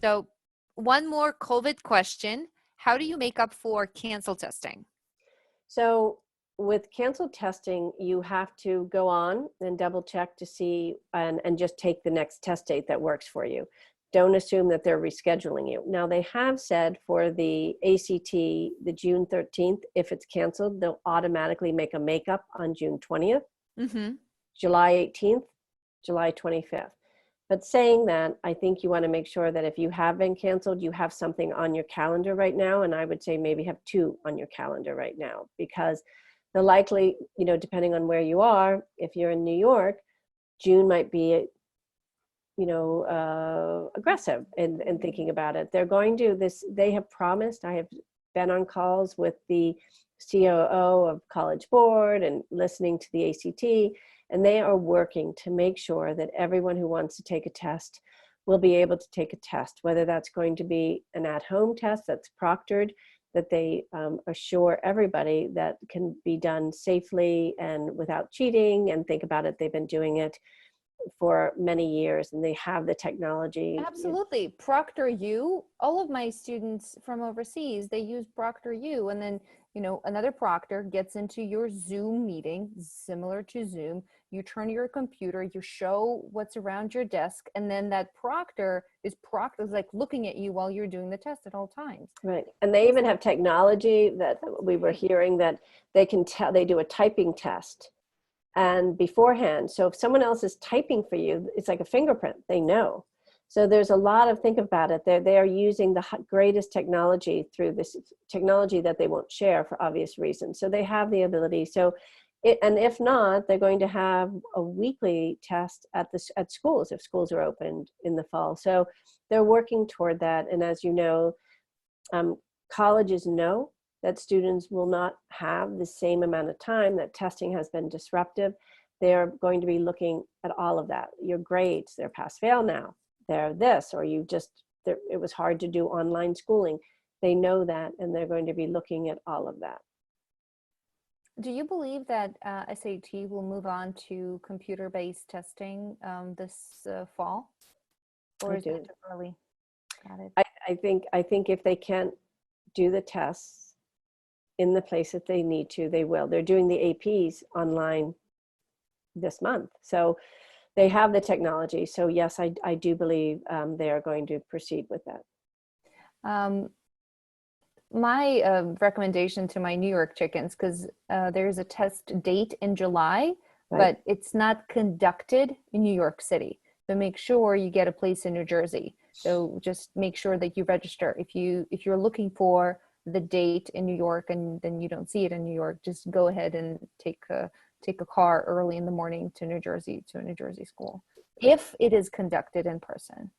So one more COVID question. How do you make up for cancel testing? So with canceled testing, you have to go on and double check to see and just take the next test date that works for you. Don't assume that they're rescheduling you. Now they have said for the ACT, the June 13th, if it's canceled, they'll automatically make a makeup on June 20th, Mm-hmm. July 18th, July 25th. But saying that, I think you want to make sure that if you have been canceled, you have something on your calendar right now. And I would say maybe have two on your calendar right now, because the likely, depending on where you are, if you're in New York, June might be, aggressive in thinking about it. They're going to this, they have promised, I have been on calls with the COO of College Board and listening to the ACT, and they are working to make sure that everyone who wants to take a test will be able to take a test, whether that's going to be an at-home test that's proctored, that they assure everybody that can be done safely and without cheating. And think about it, they've been doing it for many years and they have the technology. Absolutely. ProctorU, all of my students from overseas, they use ProctorU, and then, another proctor gets into your Zoom meeting, similar to Zoom. You turn your computer, you show what's around your desk, and then that proctor is like looking at you while you're doing the test at all times. Right. And they even have technology that we were hearing that they can tell, they do a typing test and beforehand. So if someone else is typing for you, it's like a fingerprint, they know. So there's a lot of, think about it, they are using the greatest technology through this technology that they won't share for obvious reasons. So they have the ability. So, and if not, they're going to have a weekly test at schools if schools are opened in the fall. So they're working toward that. And as you know, colleges know that students will not have the same amount of time, that testing has been disruptive. They're going to be looking at all of that. Your grades, they're pass fail now. They're this, or it was hard to do online schooling. They know that, and they're going to be looking at all of that. Do you believe that SAT will move on to computer-based testing this fall? Or is that too early? Got it. I think if they can't do the tests in the place that they need to, they will. They're doing the APs online this month. So they have the technology. So yes, I do believe they are going to proceed with that. My recommendation to my New York chickens, because there's a test date in July, Right. but it's not conducted in New York City. So make sure you get a place in New Jersey. So just make sure that you register. If you're looking for the date in New York and then you don't see it in New York, just go ahead and take a car early in the morning to New Jersey, to a New Jersey school, if it is conducted in person.